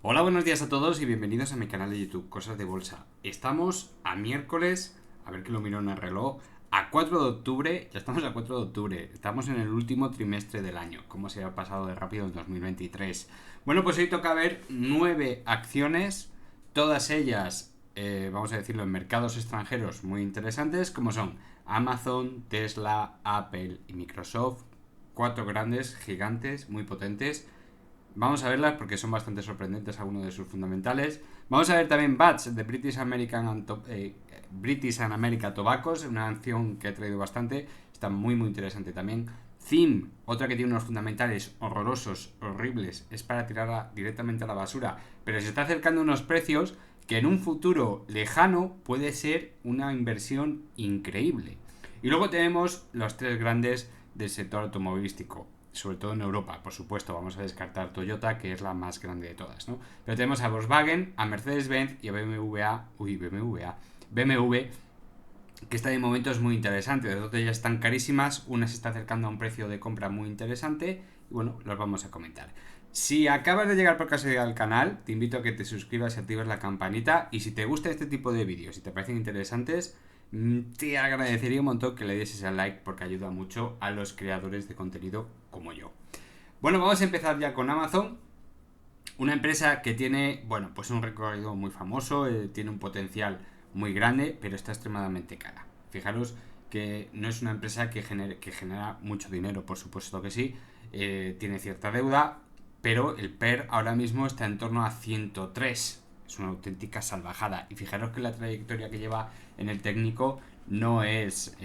Hola, buenos días a todos y bienvenidos a mi canal de YouTube, Cosas de Bolsa. Estamos a miércoles, a ver que lo miro en el reloj, a 4 de octubre, ya estamos a 4 de octubre, estamos en el último trimestre del año, cómo se ha pasado de rápido el 2023. Bueno, pues hoy toca ver 9 acciones, todas ellas, vamos a decirlo, en mercados extranjeros muy interesantes, como son Amazon, Tesla, Apple y Microsoft, cuatro grandes, gigantes, muy potentes. Vamos a verlas porque son bastante sorprendentes algunos de sus fundamentales. Vamos a ver también BATS de British and American Tobaccos, una acción que ha traído bastante, está muy interesante también. Thiem, otra que tiene unos fundamentales horrorosos, horribles, es para tirarla directamente a la basura, pero se está acercando a unos precios que en un futuro lejano puede ser una inversión increíble. Y luego tenemos los tres grandes del sector automovilístico, sobre todo en Europa, por supuesto. Vamos a descartar Toyota, que es la más grande de todas, ¿no? Pero tenemos a Volkswagen, a Mercedes-Benz y a BMW, que está en momentos muy interesantes. Las dos de ellas están carísimas, una se está acercando a un precio de compra muy interesante y bueno, los vamos a comentar. Si acabas de llegar por casualidad al canal, te invito a que te suscribas y actives la campanita, y si te gusta este tipo de vídeos y te parecen interesantes, te agradecería un montón que le dieses al like porque ayuda mucho a los creadores de contenido como yo. Bueno, vamos a empezar ya con Amazon, una empresa que tiene, bueno, pues un recorrido muy famoso, tiene un potencial muy grande, pero está extremadamente cara. Fijaros que no es una empresa que genera mucho dinero, por supuesto que sí, tiene cierta deuda, pero el PER ahora mismo está en torno a 103. Es una auténtica salvajada. Y fijaros que la trayectoria que lleva en el técnico no es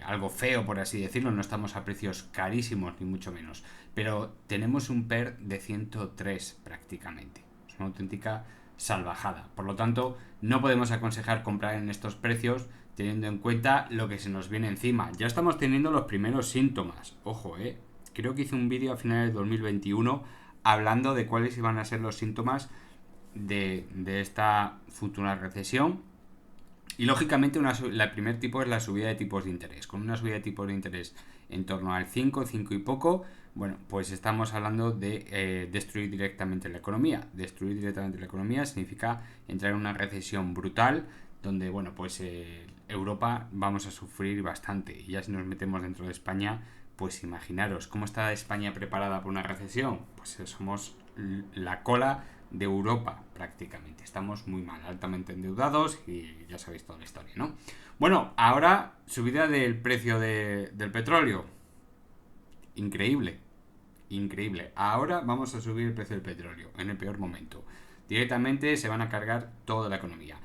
algo feo, por así decirlo. No estamos a precios carísimos, ni mucho menos. Pero tenemos un PER de 103 prácticamente. Es una auténtica salvajada. Por lo tanto, no podemos aconsejar comprar en estos precios teniendo en cuenta lo que se nos viene encima. Ya estamos teniendo los primeros síntomas. Ojo, creo que hice un vídeo a finales de 2021 hablando de cuáles iban a ser los síntomas de esta futura recesión. Y lógicamente la primer tipo es la subida de tipos de interés. Con una subida de tipos de interés en torno al 5 y poco, bueno, pues estamos hablando de destruir directamente la economía. Destruir directamente la economía significa entrar en una recesión brutal donde, bueno, pues Europa vamos a sufrir bastante. Y ya si nos metemos dentro de España, pues imaginaros, ¿cómo está España preparada para una recesión? Pues somos la cola de Europa prácticamente. Estamos muy mal, altamente endeudados y ya sabéis toda la historia, ¿no? Bueno, ahora subida del precio del petróleo. Increíble, increíble. Ahora vamos a subir el precio del petróleo en el peor momento. Directamente se van a cargar toda la economía.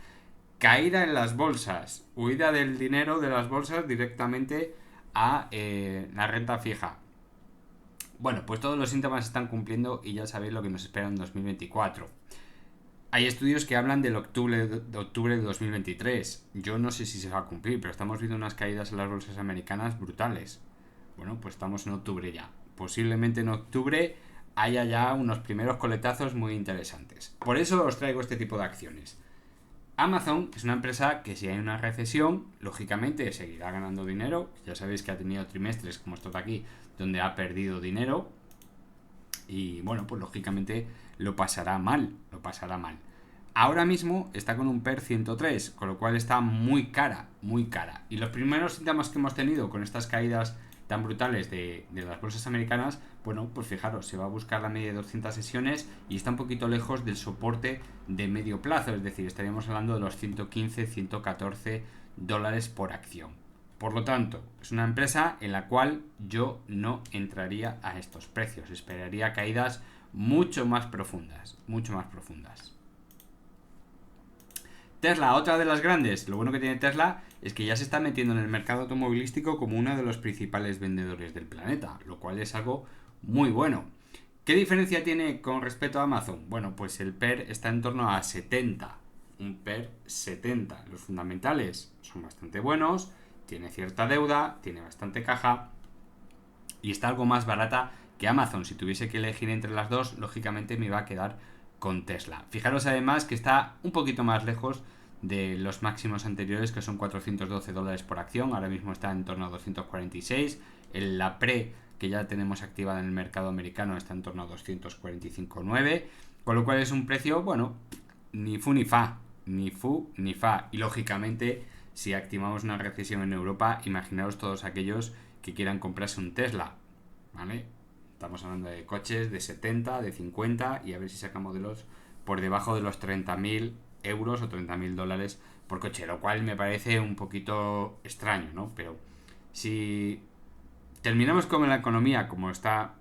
Caída en las bolsas, huida del dinero de las bolsas directamente a la renta fija. Bueno, pues todos los síntomas se están cumpliendo y ya sabéis lo que nos espera en 2024. Hay estudios que hablan del octubre de 2023. Yo no sé si se va a cumplir, pero estamos viendo unas caídas en las bolsas americanas brutales. Bueno, pues estamos en octubre ya. Posiblemente en octubre haya ya unos primeros coletazos muy interesantes. Por eso os traigo este tipo de acciones. Amazon es una empresa que si hay una recesión, lógicamente seguirá ganando dinero. Ya sabéis que ha tenido trimestres como estos de aquí, donde ha perdido dinero. Y bueno, pues lógicamente lo pasará mal, lo pasará mal. Ahora mismo está con un PER 103, con lo cual está muy cara, muy cara. Y los primeros síntomas que hemos tenido con estas caídas tan brutales de las bolsas americanas, bueno, pues fijaros, se va a buscar la media de 200 sesiones y está un poquito lejos del soporte de medio plazo, es decir, estaríamos hablando de los 115, 114 dólares por acción. Por lo tanto, es una empresa en la cual yo no entraría a estos precios, esperaría caídas mucho más profundas, mucho más profundas. Tesla, otra de las grandes. Lo bueno que tiene Tesla es que ya se está metiendo en el mercado automovilístico como uno de los principales vendedores del planeta, lo cual es algo muy bueno. ¿Qué diferencia tiene con respecto a Amazon? Bueno, pues el PER está en torno a 70. Un PER 70. Los fundamentales son bastante buenos, tiene cierta deuda, tiene bastante caja y está algo más barata que Amazon. Si tuviese que elegir entre las dos, lógicamente me iba a quedar con Tesla. Fijaros además que está un poquito más lejos de los máximos anteriores, que son 412 dólares por acción. Ahora mismo está en torno a 246. La pre que ya tenemos activada en el mercado americano está en torno a 245,9. Con lo cual es un precio, bueno, ni fu ni fa, ni fu ni fa. Y lógicamente, si activamos una recesión en Europa, imaginaos todos aquellos que quieran comprarse un Tesla, ¿vale? Estamos hablando de coches de 70, de 50 y a ver si saca modelos por debajo de los 30.000 euros o 30.000 dólares por coche, lo cual me parece un poquito extraño, ¿no? Pero si terminamos con la economía como está,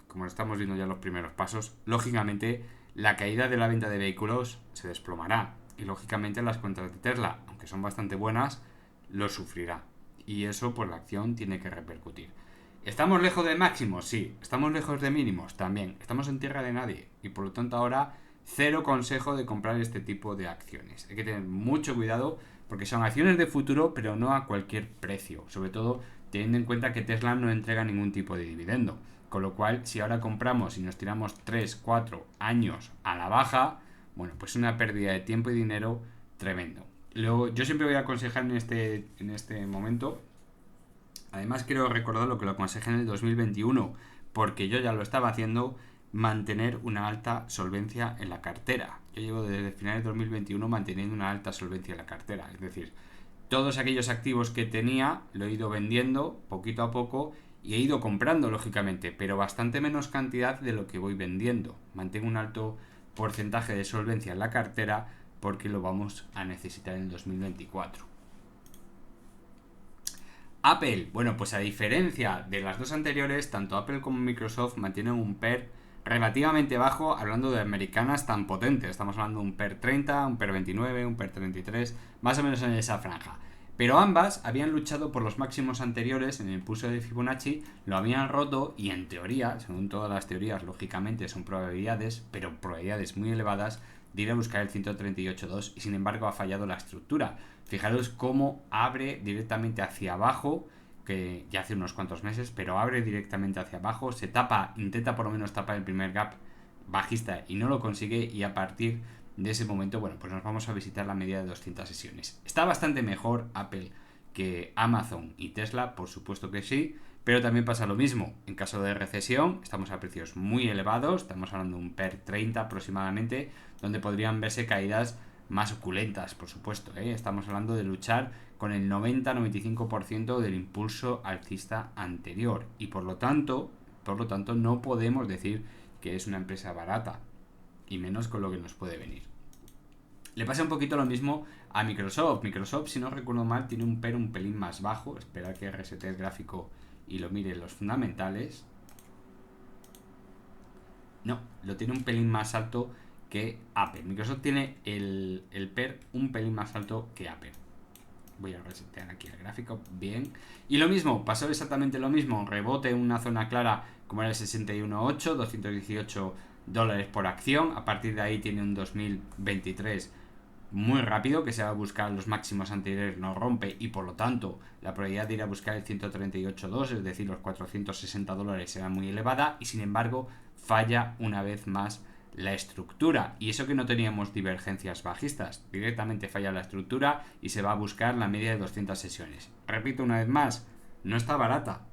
como estamos viendo ya los primeros pasos, lógicamente la caída de la venta de vehículos se desplomará y lógicamente las cuentas de Tesla, aunque son bastante buenas, lo sufrirá y eso pues la acción tiene que repercutir. ¿Estamos lejos de máximos? Sí. ¿Estamos lejos de mínimos? También. Estamos en tierra de nadie y por lo tanto ahora cero consejo de comprar este tipo de acciones. Hay que tener mucho cuidado porque son acciones de futuro pero no a cualquier precio, sobre todo teniendo en cuenta que Tesla no entrega ningún tipo de dividendo. Con lo cual, si ahora compramos y nos tiramos 3, 4 años a la baja, bueno, pues una pérdida de tiempo y dinero tremendo. Luego, yo siempre voy a aconsejar en este momento, además quiero recordar lo que lo aconsejé en el 2021, porque yo ya lo estaba haciendo, mantener una alta solvencia en la cartera. Yo llevo desde finales de 2021 manteniendo una alta solvencia en la cartera, es decir, todos aquellos activos que tenía lo he ido vendiendo poquito a poco y he ido comprando, lógicamente, pero bastante menos cantidad de lo que voy vendiendo. Mantengo un alto porcentaje de solvencia en la cartera porque lo vamos a necesitar en el 2024. Apple, bueno, pues a diferencia de las dos anteriores, tanto Apple como Microsoft mantienen un PER relativamente bajo, hablando de americanas tan potentes. Estamos hablando de un PER 30, un PER 29, un PER 33, más o menos en esa franja. Pero ambas habían luchado por los máximos anteriores en el pulso de Fibonacci, lo habían roto y en teoría, según todas las teorías, lógicamente son probabilidades, pero probabilidades muy elevadas, de ir a buscar el 138.2 y sin embargo ha fallado la estructura. Fijaros cómo abre directamente hacia abajo, que ya hace unos cuantos meses, pero abre directamente hacia abajo, se tapa, intenta por lo menos tapar el primer gap bajista y no lo consigue y a partir de ese momento, bueno, pues nos vamos a visitar la media de 200 sesiones. Está bastante mejor Apple que Amazon y Tesla, por supuesto que sí, pero también pasa lo mismo. En caso de recesión, estamos a precios muy elevados, estamos hablando de un PER 30 aproximadamente, donde podrían verse caídas más oculentas, por supuesto, ¿eh? Estamos hablando de luchar con el 90-95% del impulso alcista anterior y por lo tanto no podemos decir que es una empresa barata y menos con lo que nos puede venir. Le pasa un poquito lo mismo a Microsoft. Microsoft, si no recuerdo mal, tiene un PER un pelín más bajo. Espera que resete el gráfico y lo mire los fundamentales. No, lo tiene un pelín más alto que Apple. Microsoft tiene el PER un pelín más alto que Apple. Voy a resetear aquí el gráfico, bien. Y lo mismo, pasó exactamente lo mismo. Rebote en una zona clara como era el 61.8, 218 dólares por acción. A partir de ahí tiene un 2023 muy rápido, que se va a buscar los máximos anteriores, no rompe y por lo tanto la probabilidad de ir a buscar el 138.2, es decir, los 460 dólares será muy elevada y sin embargo falla una vez más la estructura y eso que no teníamos divergencias bajistas, directamente falla la estructura y se va a buscar la media de 200 sesiones. Repito una vez más, no está barata,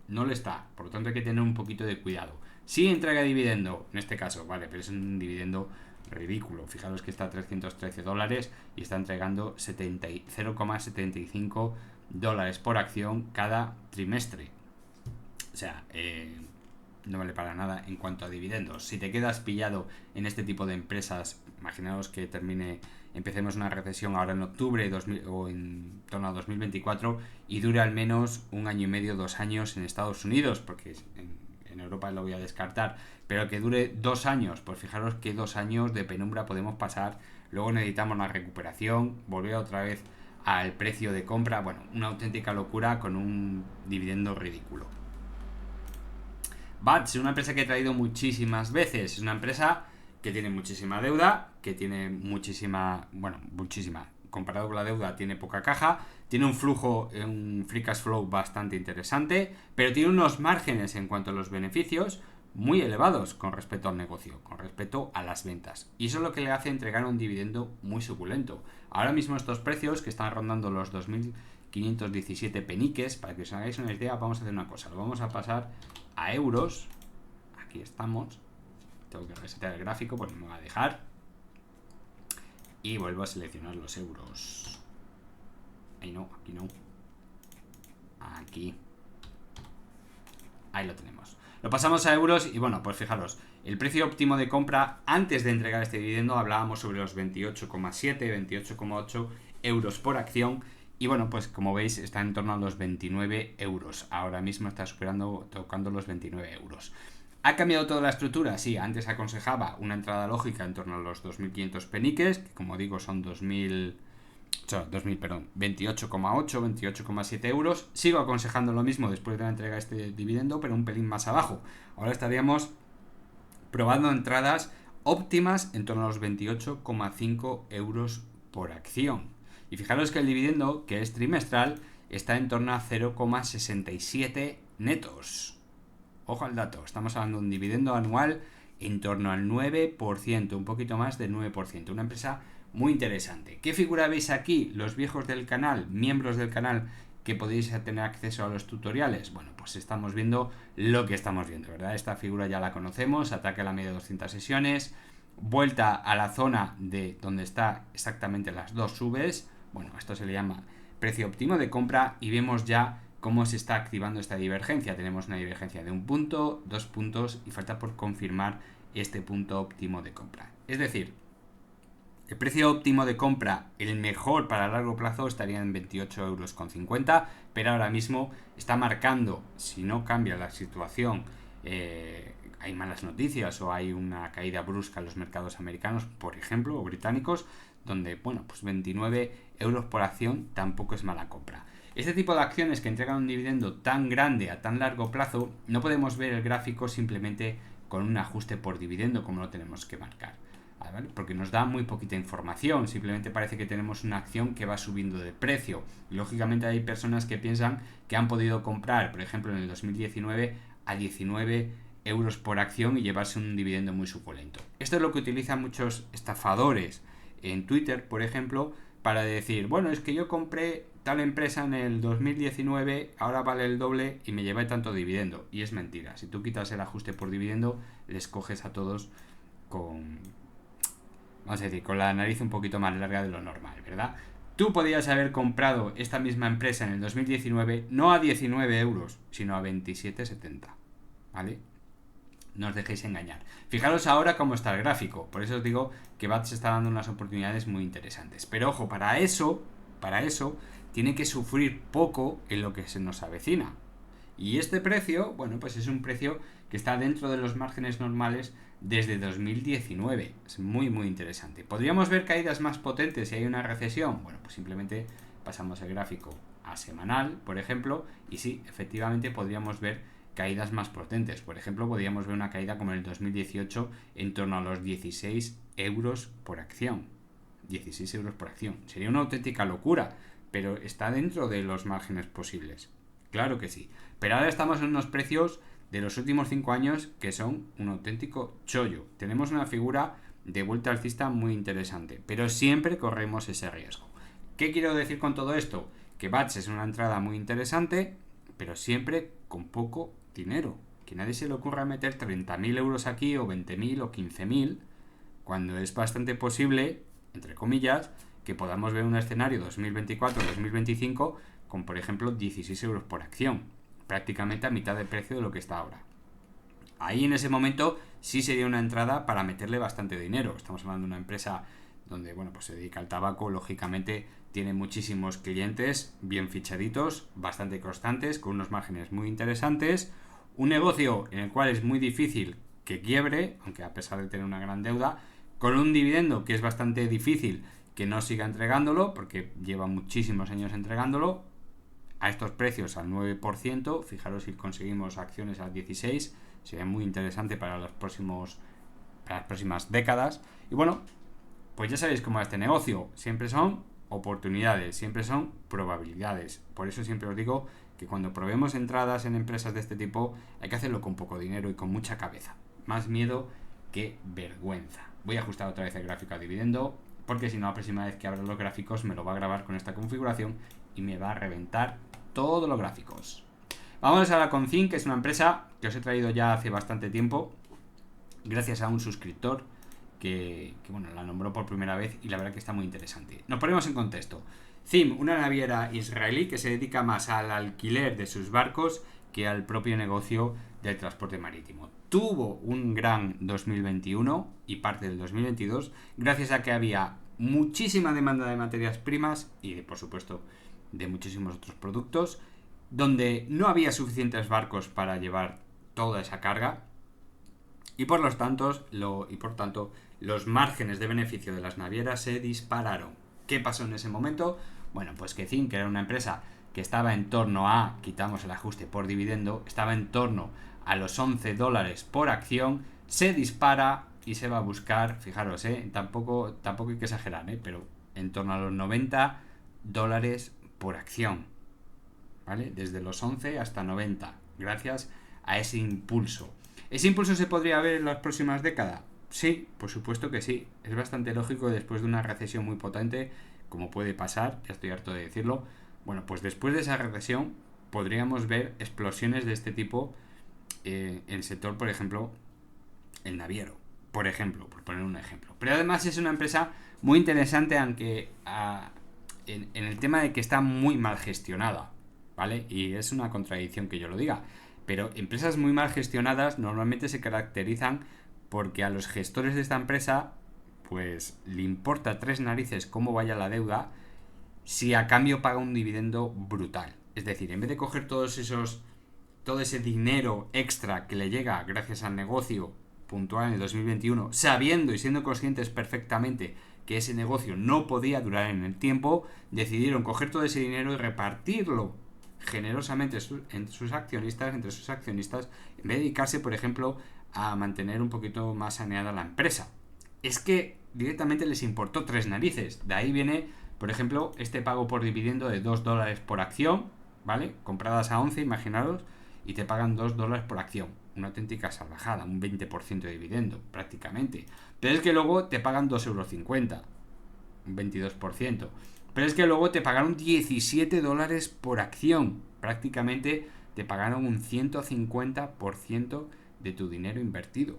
no lo está, por lo tanto hay que tener un poquito de cuidado. Sí entrega dividendo, en este caso, vale, pero es un dividendo ridículo. Fijaros que está a 313 dólares y está entregando 0,75 dólares por acción cada trimestre. O sea, no vale para nada en cuanto a dividendos. Si te quedas pillado en este tipo de empresas, imaginaos que empecemos una recesión ahora en octubre o en torno a 2024 y dure al menos un año y medio, 2 años en Estados Unidos, porque en Europa lo voy a descartar, pero que dure 2 años, pues fijaros que 2 años de penumbra podemos pasar, luego necesitamos la recuperación, volver otra vez al precio de compra, bueno, una auténtica locura con un dividendo ridículo. BATS es una empresa que he traído muchísimas veces, es una empresa que tiene muchísima deuda, que tiene muchísima, comparado con la deuda tiene poca caja, tiene un flujo, un free cash flow bastante interesante, pero tiene unos márgenes en cuanto a los beneficios muy elevados con respecto al negocio, con respecto a las ventas. Y eso es lo que le hace entregar un dividendo muy suculento. Ahora mismo estos precios que están rondando los 2.517 peniques, para que os hagáis una idea, vamos a hacer una cosa, lo vamos a pasar a euros, aquí estamos, tengo que resetear el gráfico, pues me va a dejar. Y vuelvo a seleccionar los euros. Ahí no, aquí no. Aquí. Ahí lo tenemos. Lo pasamos a euros y bueno, pues fijaros, el precio óptimo de compra antes de entregar este dividendo hablábamos sobre los 28,7, 28,8 euros por acción. Y bueno, pues como veis está en torno a los 29 euros. Ahora mismo está tocando los 29 euros. ¿Ha cambiado toda la estructura? Sí, antes aconsejaba una entrada lógica en torno a los 2.500 peniques, que como digo son 28,8, 28,7 euros. Sigo aconsejando lo mismo después de la entrega de este dividendo, pero un pelín más abajo. Ahora estaríamos probando entradas óptimas en torno a los 28,5 euros por acción. Y fijaros que el dividendo, que es trimestral, está en torno a 0,67 netos. Ojo al dato, estamos hablando de un dividendo anual en torno al 9%, un poquito más del 9%. Una empresa muy interesante. ¿Qué figura veis aquí? Los viejos del canal, miembros del canal, que podéis tener acceso a los tutoriales. Bueno, pues estamos viendo lo que estamos viendo, ¿verdad? Esta figura ya la conocemos, ataque a la media de 200 sesiones, vuelta a la zona de donde está exactamente las dos subes. Bueno, esto se le llama precio óptimo de compra y vemos ya cómo se está activando esta divergencia. Tenemos una divergencia de 1 punto, 2 puntos y falta por confirmar este punto óptimo de compra. Es decir, el precio óptimo de compra, el mejor para largo plazo, estaría en 28,50 euros, pero ahora mismo está marcando, si no cambia la situación, hay malas noticias o hay una caída brusca en los mercados americanos, por ejemplo, o británicos, donde, bueno, pues 29 euros por acción tampoco es mala compra. Este tipo de acciones que entregan un dividendo tan grande a tan largo plazo, no podemos ver el gráfico simplemente con un ajuste por dividendo como lo tenemos que marcar, ¿vale? Porque nos da muy poquita información, simplemente parece que tenemos una acción que va subiendo de precio. Y lógicamente hay personas que piensan que han podido comprar, por ejemplo, en el 2019 a 19 euros por acción y llevarse un dividendo muy suculento. Esto es lo que utilizan muchos estafadores en Twitter, por ejemplo, para decir, bueno, es que yo compré tal empresa en el 2019, ahora vale el doble y me llevé tanto dividendo. Y es mentira. Si tú quitas el ajuste por dividendo, les coges a todos con, vamos a decir, con la nariz un poquito más larga de lo normal, ¿verdad? Tú podías haber comprado esta misma empresa en el 2019 no a 19 euros, sino a 27,70, ¿vale? No os dejéis engañar. Fijaros ahora cómo está el gráfico. Por eso os digo que BATS está dando unas oportunidades muy interesantes. Pero ojo, para eso tiene que sufrir poco en lo que se nos avecina. Y este precio, bueno, pues es un precio que está dentro de los márgenes normales desde 2019. Es muy, muy interesante. ¿Podríamos ver caídas más potentes si hay una recesión? Bueno, pues simplemente pasamos el gráfico a semanal, por ejemplo, y sí, efectivamente podríamos ver caídas más potentes. Por ejemplo, podríamos ver una caída como en el 2018 en torno a los 16 euros por acción. 16 euros por acción. Sería una auténtica locura, pero está dentro de los márgenes posibles. Claro que sí. Pero ahora estamos en unos precios de los últimos 5 años que son un auténtico chollo. Tenemos una figura de vuelta alcista muy interesante, pero siempre corremos ese riesgo. ¿Qué quiero decir con todo esto? Que BATS es una entrada muy interesante, pero siempre con poco dinero. Que nadie se le ocurra meter 30.000 euros aquí o 20.000 o 15.000, cuando es bastante posible, entre comillas, que podamos ver un escenario 2024-2025 con, por ejemplo, 16 euros por acción, prácticamente a mitad de precio de lo que está ahora. Ahí en ese momento sí sería una entrada para meterle bastante dinero. Estamos hablando de una empresa donde, bueno, pues se dedica al tabaco, lógicamente tiene muchísimos clientes bien fichaditos, bastante constantes, con unos márgenes muy interesantes, un negocio en el cual es muy difícil que quiebre, aunque a pesar de tener una gran deuda, con un dividendo que es bastante difícil que no siga entregándolo, porque lleva muchísimos años entregándolo, a estos precios al 9%, fijaros si conseguimos acciones al 16%, sería muy interesante para las próximas décadas. Y bueno, pues ya sabéis cómo es este negocio, siempre son oportunidades, siempre son probabilidades. Por eso siempre os digo que cuando probemos entradas en empresas de este tipo hay que hacerlo con poco dinero y con mucha cabeza. Más miedo que vergüenza. Voy a ajustar otra vez el gráfico a dividendo, porque si no, la próxima vez que abra los gráficos me lo va a grabar con esta configuración y me va a reventar todos los gráficos. Vamos a la Concin, que es una empresa que os he traído ya hace bastante tiempo, gracias a un suscriptor bueno, la nombró por primera vez y la verdad que está muy interesante. Nos ponemos en contexto. ZIM, una naviera israelí que se dedica más al alquiler de sus barcos que al propio negocio del transporte marítimo. Tuvo un gran 2021 y parte del 2022 gracias a que había muchísima demanda de materias primas y, por supuesto, de muchísimos otros productos, donde no había suficientes barcos para llevar toda esa carga y por tanto los márgenes de beneficio de las navieras se dispararon. ¿Qué pasó en ese momento? Bueno, pues que ZIM, que era una empresa que estaba en torno a, quitamos el ajuste por dividendo, estaba en torno a los $11 por acción, se dispara y se va a buscar, fijaros, tampoco hay que exagerar, pero en torno a los $90 por acción, ¿vale? Desde los 11 hasta 90, gracias a ese impulso. ¿Ese impulso se podría ver en las próximas décadas? Sí, por supuesto que sí. Es bastante lógico después de una recesión muy potente, como puede pasar, ya estoy harto de decirlo. Bueno, pues después de esa recesión podríamos ver explosiones de este tipo en el sector, por ejemplo, el naviero, por ejemplo, por poner un ejemplo. Pero además es una empresa muy interesante, aunque en el tema de que está muy mal gestionada, ¿vale? Y es una contradicción que yo lo diga. Pero empresas muy mal gestionadas normalmente se caracterizan porque a los gestores de esta empresa pues le importa tres narices cómo vaya la deuda si a cambio paga un dividendo brutal. Es decir, en vez de coger todo ese dinero extra que le llega gracias al negocio puntual en el 2021, sabiendo y siendo conscientes perfectamente que ese negocio no podía durar en el tiempo, decidieron coger todo ese dinero y repartirlo generosamente entre sus accionistas, en vez de dedicarse, por ejemplo, a mantener un poquito más saneada la empresa. Es que directamente les importó tres narices. De ahí viene, por ejemplo, este pago por dividendo de $2 por acción, ¿vale? Compradas a 11, imaginaros, y te pagan $2 por acción. Una auténtica salvajada, un 20% de dividendo, prácticamente. Pero es que luego te pagan 2,50 €, un 22%. Pero es que luego te pagaron $17 por acción. Prácticamente te pagaron un 150% de tu dinero invertido.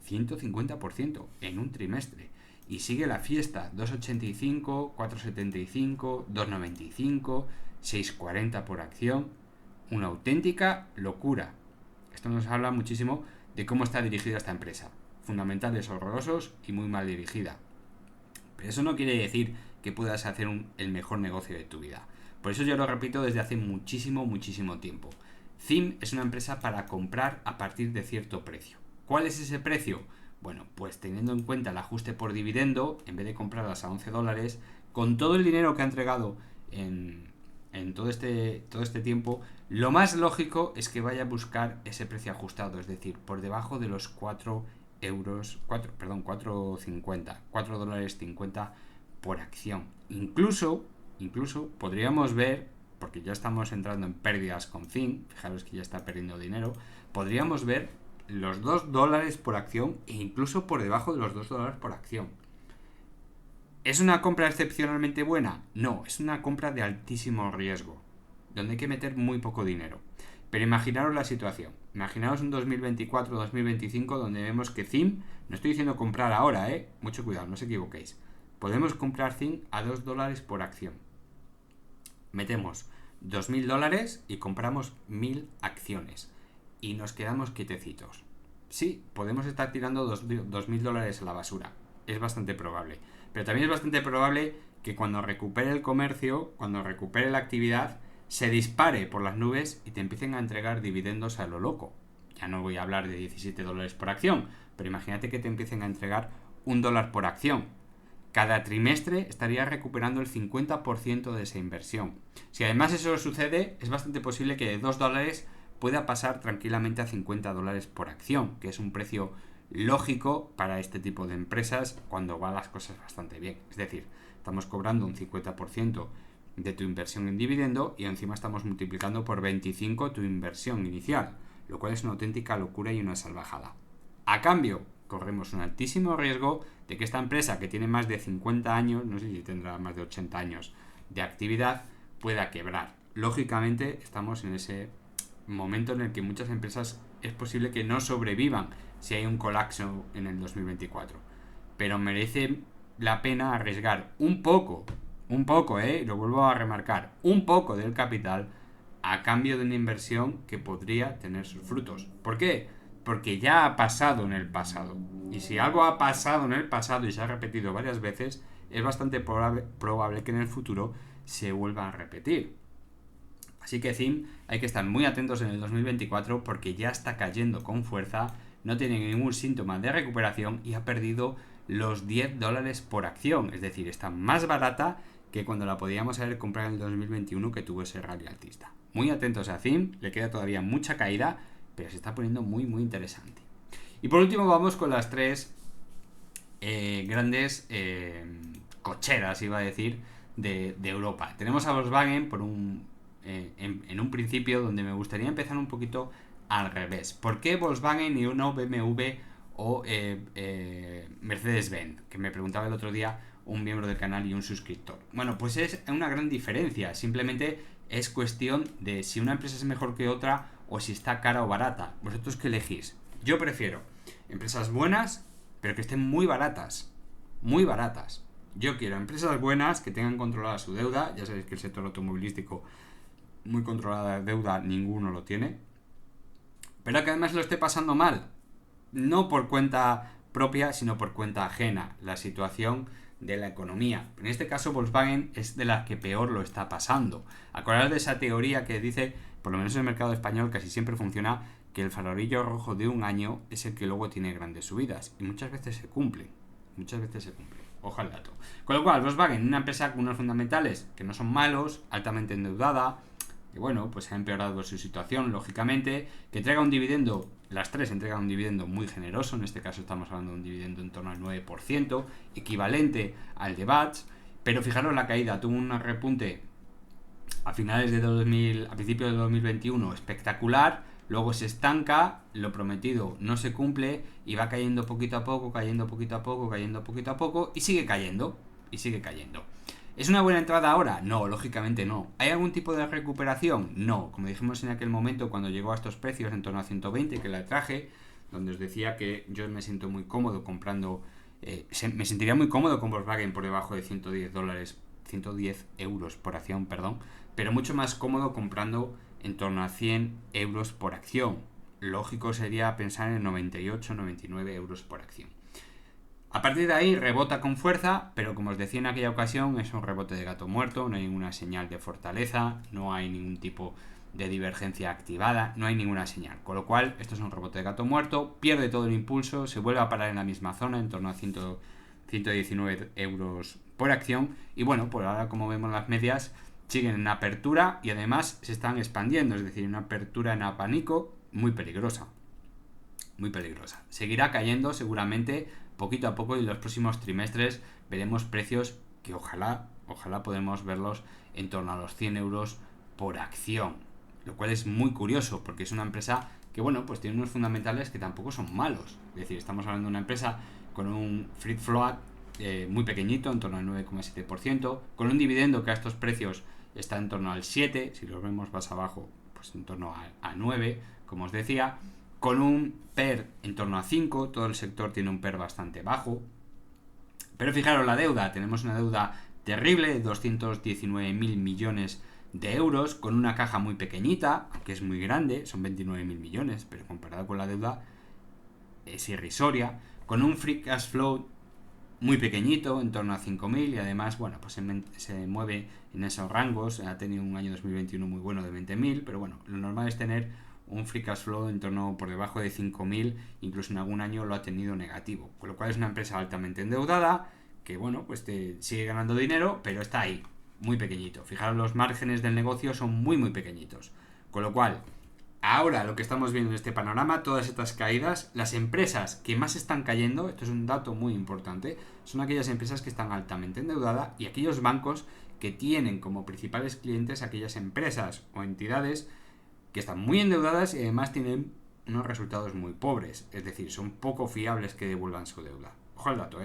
150% en un trimestre. Y sigue la fiesta. 2,85, 4,75, 2,95, 6,40 por acción. Una auténtica locura. Esto nos habla muchísimo de cómo está dirigida esta empresa. Fundamentales horrorosos y muy mal dirigida. Pero eso no quiere decir que puedas hacer el mejor negocio de tu vida. Por eso yo lo repito desde hace muchísimo tiempo. ZIM es una empresa para comprar a partir de cierto precio. ¿Cuál es ese precio? Bueno, pues teniendo en cuenta el ajuste por dividendo, en vez de comprarlas a $11, con todo el dinero que ha entregado en todo este tiempo, lo más lógico es que vaya a buscar ese precio ajustado, es decir, por debajo de los 4,50 por acción. Incluso podríamos ver, porque ya estamos entrando en pérdidas con ZIM, fijaros que ya está perdiendo dinero, podríamos ver los $2 por acción e incluso por debajo de los $2 por acción. ¿Es una compra excepcionalmente buena? No, es una compra de altísimo riesgo, donde hay que meter muy poco dinero. Pero imaginaros la situación. Imaginaos un 2024-2025 donde vemos que ZIM, no estoy diciendo comprar ahora, mucho cuidado, no os equivoquéis. Podemos comprar ZIM a $2 por acción. Metemos $2.000 y compramos 1.000 acciones. Y nos quedamos quietecitos. Sí, podemos estar tirando $2.000 a la basura. Es bastante probable. Pero también es bastante probable que cuando recupere el comercio, cuando recupere la actividad, se dispare por las nubes y te empiecen a entregar dividendos a lo loco. Ya no voy a hablar de $17 por acción, pero imagínate que te empiecen a entregar $1 por acción. Cada trimestre estarías recuperando el 50% de esa inversión. Si además eso sucede, es bastante posible que de $2 pueda pasar tranquilamente a $50 por acción, que es un precio lógico para este tipo de empresas cuando van las cosas bastante bien. Es decir, estamos cobrando un 50% de tu inversión en dividendo y encima estamos multiplicando por 25 tu inversión inicial, lo cual es una auténtica locura y una salvajada. A cambio, corremos un altísimo riesgo de que esta empresa, que tiene más de 50 años, no sé si tendrá más de 80 años de actividad, pueda quebrar. Lógicamente, estamos en ese momento en el que muchas empresas es posible que no sobrevivan si hay un colapso en el 2024. Pero merece la pena arriesgar un poco, lo vuelvo a remarcar, un poco del capital a cambio de una inversión que podría tener sus frutos. ¿Por qué? Porque ya ha pasado en el pasado. Y si algo ha pasado en el pasado y se ha repetido varias veces, es bastante probable que en el futuro se vuelva a repetir. Así que CIM hay que estar muy atentos en el 2024 porque ya está cayendo con fuerza, no tiene ningún síntoma de recuperación y ha perdido los $10 por acción. Es decir, está más barata que cuando la podíamos haber comprado en el 2021 que tuvo ese rally alcista. Muy atentos a CIM, le queda todavía mucha caída, pero se está poniendo muy interesante. Y por último vamos con las tres grandes cocheras, iba a decir, de Europa. Tenemos a Volkswagen en un principio donde me gustaría empezar un poquito al revés. ¿Por qué Volkswagen y no BMW o Mercedes-Benz? Que me preguntaba el otro día un miembro del canal y un suscriptor. Bueno, pues es una gran diferencia. Simplemente es cuestión de si una empresa es mejor que otra o si está cara o barata. ¿Vosotros qué elegís? Yo prefiero empresas buenas, pero que estén muy baratas. Muy baratas. Yo quiero empresas buenas que tengan controlada su deuda. Ya sabéis que el sector automovilístico muy controlada de deuda ninguno lo tiene. Pero que además lo esté pasando mal. No por cuenta propia, sino por cuenta ajena. La situación de la economía. En este caso Volkswagen es de las que peor lo está pasando. Acordaos de esa teoría que dice, por lo menos en el mercado español casi siempre funciona, que el farolillo rojo de un año es el que luego tiene grandes subidas. Y muchas veces se cumple. Ojo al dato. Con lo cual, Volkswagen, una empresa con unos fundamentales que no son malos, altamente endeudada, que bueno, pues ha empeorado su situación, lógicamente, que entrega un dividendo, las tres entregan un dividendo muy generoso, en este caso estamos hablando de un dividendo en torno al 9%, equivalente al de BATS, pero fijaros la caída, tuvo un repunte a principios de 2021 espectacular, luego se estanca, lo prometido no se cumple y va cayendo poquito a poco y sigue cayendo. ¿Es una buena entrada ahora? No, lógicamente no. ¿Hay algún tipo de recuperación? No. Como dijimos en aquel momento cuando llegó a estos precios en torno a 120 que la traje, donde os decía que yo me siento muy cómodo comprando, me sentiría muy cómodo con Volkswagen por debajo de €110 por acción, perdón, pero mucho más cómodo comprando en torno a 100 euros por acción. Lógico sería pensar en 98, 99 euros por acción. A partir de ahí rebota con fuerza, pero como os decía en aquella ocasión, es un rebote de gato muerto, no hay ninguna señal de fortaleza, no hay ningún tipo de divergencia activada, no hay ninguna señal. Con lo cual, esto es un rebote de gato muerto, pierde todo el impulso, se vuelve a parar en la misma zona, en torno a 119 euros por acción. Y bueno, por ahora, como vemos las medias, siguen en apertura y además se están expandiendo, es decir, una apertura en abanico muy peligrosa. Seguirá cayendo seguramente poquito a poco y en los próximos trimestres veremos precios que ojalá podemos verlos en torno a los 100 euros por acción, lo cual es muy curioso porque es una empresa que bueno, pues tiene unos fundamentales que tampoco son malos. Es decir, estamos hablando de una empresa con un free float muy pequeñito, en torno al 9,7%, con un dividendo que a estos precios está en torno al 7%, si los vemos más abajo, pues en torno a 9%, como os decía, con un PER en torno a 5, todo el sector tiene un PER bastante bajo. Pero fijaros la deuda, tenemos una deuda terrible de 219.000 millones de euros, con una caja muy pequeñita, aunque es muy grande, son 29.000 millones, pero comparado con la deuda es irrisoria, con un free cash flow muy pequeñito, en torno a 5.000, y además, bueno, pues se mueve en esos rangos, ha tenido un año 2021 muy bueno de 20.000, pero bueno, lo normal es tener un free cash flow en torno por debajo de 5.000, incluso en algún año lo ha tenido negativo, con lo cual es una empresa altamente endeudada, que bueno, pues te sigue ganando dinero, pero está ahí, muy pequeñito. Fijaros, los márgenes del negocio son muy pequeñitos, con lo cual ahora lo que estamos viendo en este panorama, todas estas caídas, las empresas que más están cayendo, esto es un dato muy importante, son aquellas empresas que están altamente endeudadas y aquellos bancos que tienen como principales clientes aquellas empresas o entidades que están muy endeudadas y además tienen unos resultados muy pobres, es decir, son poco fiables que devuelvan su deuda. Ojo al dato,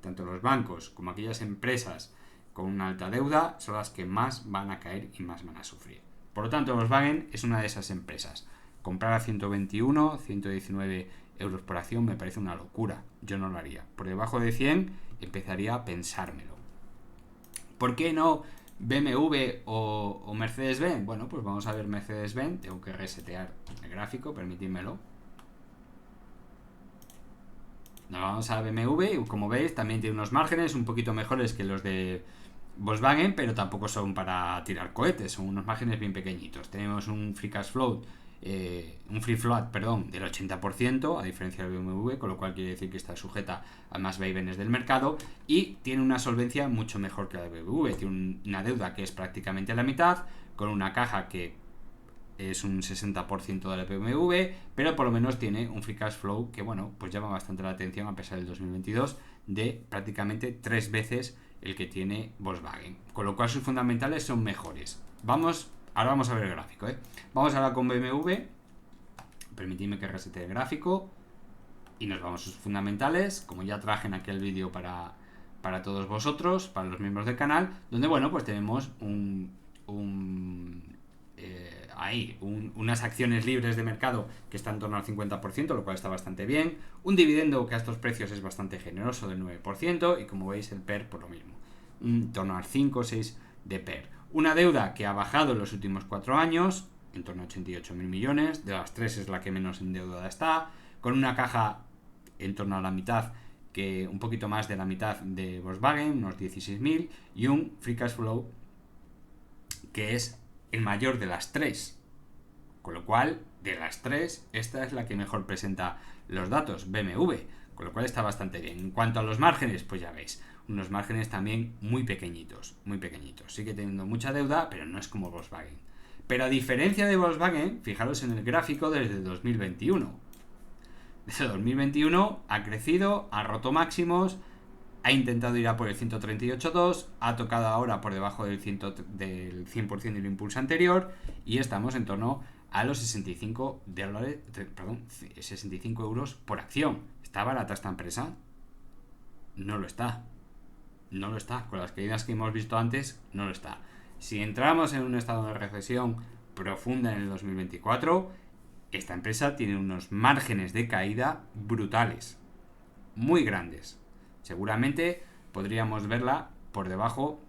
tanto los bancos como aquellas empresas con una alta deuda son las que más van a caer y más van a sufrir. Por lo tanto, Volkswagen es una de esas empresas. Comprar a 121, 119 euros por acción me parece una locura. Yo no lo haría. Por debajo de 100 empezaría a pensármelo. ¿Por qué no BMW o Mercedes-Benz? Bueno, pues vamos a ver Mercedes-Benz. Tengo que resetear el gráfico, permitidmelo. Nos vamos a BMW y como veis también tiene unos márgenes un poquito mejores que los de Volkswagen, pero tampoco son para tirar cohetes, son unos márgenes bien pequeñitos. Tenemos un free cash flow, un free float, perdón, del 80%, a diferencia del BMW, con lo cual quiere decir que está sujeta a más vaivenes del mercado, y tiene una solvencia mucho mejor que la de BMW. Tiene una deuda que es prácticamente la mitad, con una caja que es un 60% de la BMW, pero por lo menos tiene un free cash flow que, bueno, pues llama bastante la atención a pesar del 2022, de prácticamente 3 veces el que tiene Volkswagen, con lo cual sus fundamentales son mejores. Ahora vamos a ver el gráfico, Vamos ahora con BMW, permitidme que resete el gráfico y nos vamos a sus fundamentales, como ya traje en aquel vídeo para todos vosotros, para los miembros del canal, donde, bueno, pues tenemos unas acciones libres de mercado que están en torno al 50%, lo cual está bastante bien. Un dividendo que a estos precios es bastante generoso, del 9%, y como veis el PER por lo mismo, en torno al 5 o 6 de PER. Una deuda que ha bajado en los últimos 4 años, en torno a 88.000 millones, de las 3 es la que menos endeudada está, con una caja en torno a la mitad, que un poquito más de la mitad de Volkswagen, unos 16.000, y un free cash flow que es el mayor de las 3. Con lo cual, de las 3, esta es la que mejor presenta los datos, BMW. Con lo cual está bastante bien. En cuanto a los márgenes, pues ya veis, unos márgenes también muy pequeñitos, muy pequeñitos. Sigue teniendo mucha deuda, pero no es como Volkswagen. Pero a diferencia de Volkswagen, fijaros en el gráfico desde 2021. Desde 2021 ha crecido, ha roto máximos, ha intentado ir a por el 138.2, ha tocado ahora por debajo del 100% del impulso anterior y estamos en torno a los 65 euros por acción. ¿Está barata esta empresa? No lo está. No lo está. Con las caídas que hemos visto antes, no lo está. Si entramos en un estado de recesión profunda en el 2024, esta empresa tiene unos márgenes de caída brutales, muy grandes. Seguramente podríamos verla por debajo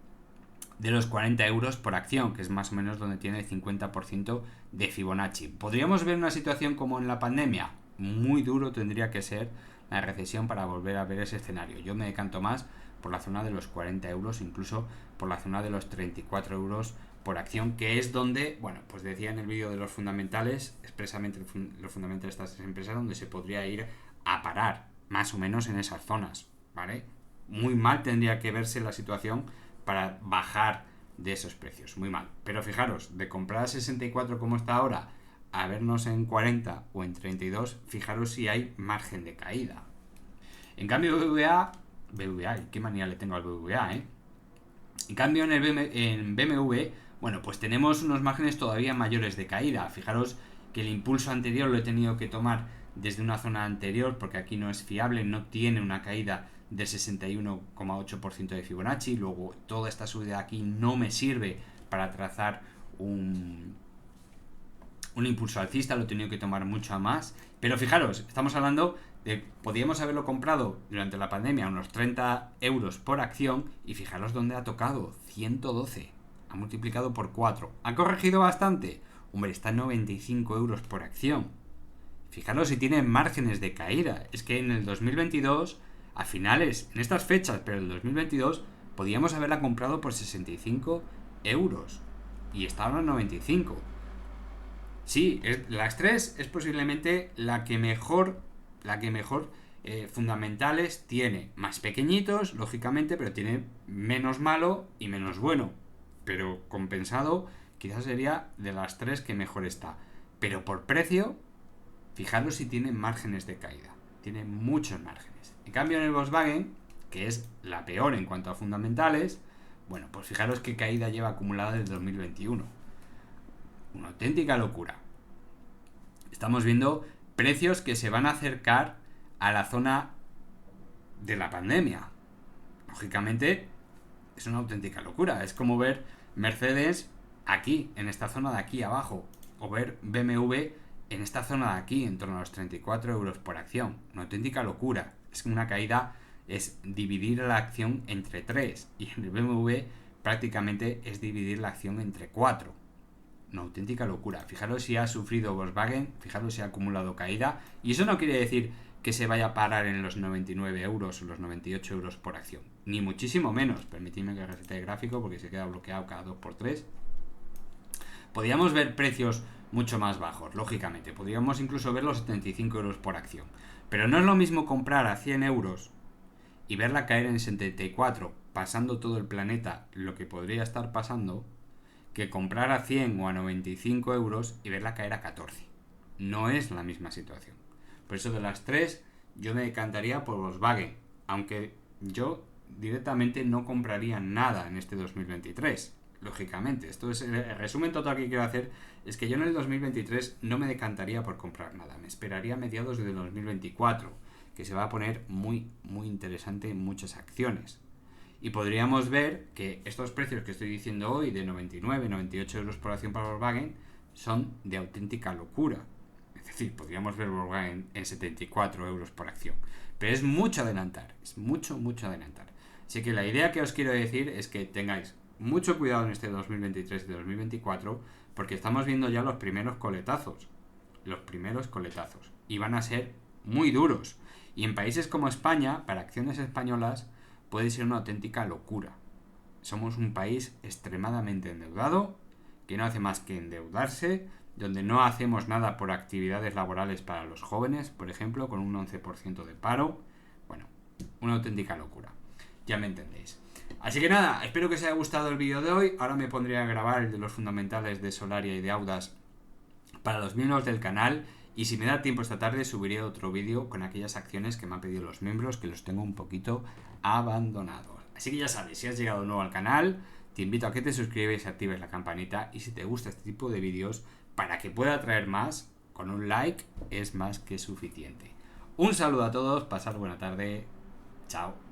de los 40 euros por acción, que es más o menos donde tiene el 50% de Fibonacci. ¿Podríamos ver una situación como en la pandemia? Muy duro tendría que ser la recesión para volver a ver ese escenario. Yo me decanto más por la zona de los 40 euros, incluso por la zona de los 34 euros por acción, que es donde, bueno, pues decía en el vídeo de los fundamentales, expresamente los fundamentales de estas empresas, donde se podría ir a parar, más o menos en esas zonas, ¿vale? Muy mal tendría que verse la situación para bajar de esos precios, muy mal. Pero fijaros, de comprar a 64 como está ahora, a vernos en 40 o en 32, fijaros si hay margen de caída. En cambio BBVA, qué manía le tengo al BBVA, En cambio en BMW, bueno, pues tenemos unos márgenes todavía mayores de caída. Fijaros que el impulso anterior lo he tenido que tomar desde una zona anterior porque aquí no es fiable, no tiene una caída del 61,8% de Fibonacci. Luego toda esta subida aquí no me sirve para trazar un impulso alcista, lo he tenido que tomar mucho más. Pero fijaros, estamos hablando de, podíamos haberlo comprado durante la pandemia a unos 30 euros por acción y fijaros dónde ha tocado, 112, ha multiplicado por 4, ha corregido bastante, hombre, está en 95 euros por acción. Fijaros si tiene márgenes de caída, es que en el 2022, a finales, en estas fechas, pero en el 2022, podíamos haberla comprado por 65 euros y está ahora en 95. Sí, las 3 es posiblemente la que mejor fundamentales tiene. Más pequeñitos, lógicamente, pero tiene menos malo y menos bueno. Pero compensado, quizás sería de las 3 que mejor está. Pero por precio, fijaros si tiene márgenes de caída. Tiene muchos márgenes. En cambio en el Volkswagen, que es la peor en cuanto a fundamentales, bueno, pues fijaros qué caída lleva acumulada desde 2021. Una auténtica locura. Estamos viendo precios que se van a acercar a la zona de la pandemia. Lógicamente, es una auténtica locura. Es como ver Mercedes aquí, en esta zona de aquí abajo, o ver BMW en esta zona de aquí, en torno a los 34 euros por acción. Una auténtica locura. Es una caída, es dividir la acción entre 3. Y en el BMW prácticamente es dividir la acción entre 4. Una auténtica locura. Fijaros si ha sufrido Volkswagen, fijaros si ha acumulado caída. Y eso no quiere decir que se vaya a parar en los 99 euros o los 98 euros por acción. Ni muchísimo menos. Permitidme que resete el gráfico porque se queda bloqueado cada 2x3. Podríamos ver precios mucho más bajos, lógicamente. Podríamos incluso ver los 75 euros por acción. Pero no es lo mismo comprar a 100 euros y verla caer en 74, pasando todo el planeta lo que podría estar pasando, que comprar a 100 o a 95 euros y verla caer a 14. No es la misma situación. Por eso de las tres, yo me decantaría por Volkswagen, aunque yo directamente no compraría nada en este 2023. Lógicamente, esto es el resumen total que quiero hacer, es que yo en el 2023 no me decantaría por comprar nada, me esperaría a mediados de 2024, que se va a poner muy interesante en muchas acciones. Y podríamos ver que estos precios que estoy diciendo hoy, de 99, 98 euros por acción para Volkswagen, son de auténtica locura. Es decir, podríamos ver Volkswagen en 74 euros por acción. Pero es mucho adelantar, es mucho adelantar. Así que la idea que os quiero decir es que tengáis mucho cuidado en este 2023 y 2024, porque estamos viendo ya los primeros coletazos. Y van a ser muy duros. Y en países como España, para acciones españolas, puede ser una auténtica locura. Somos un país extremadamente endeudado, que no hace más que endeudarse, donde no hacemos nada por actividades laborales para los jóvenes, por ejemplo, con un 11% de paro. Bueno, una auténtica locura. Ya me entendéis. Así que nada, espero que os haya gustado el vídeo de hoy. Ahora me pondré a grabar el de los fundamentales de Solaria y de Audas para los miembros del canal. Y si me da tiempo esta tarde subiré otro vídeo con aquellas acciones que me han pedido los miembros, que los tengo un poquito abandonados. Así que ya sabes, si has llegado nuevo al canal, te invito a que te suscribas y actives la campanita. Y si te gusta este tipo de vídeos, para que pueda traer más, con un like es más que suficiente. Un saludo a todos, pasad buena tarde, chao.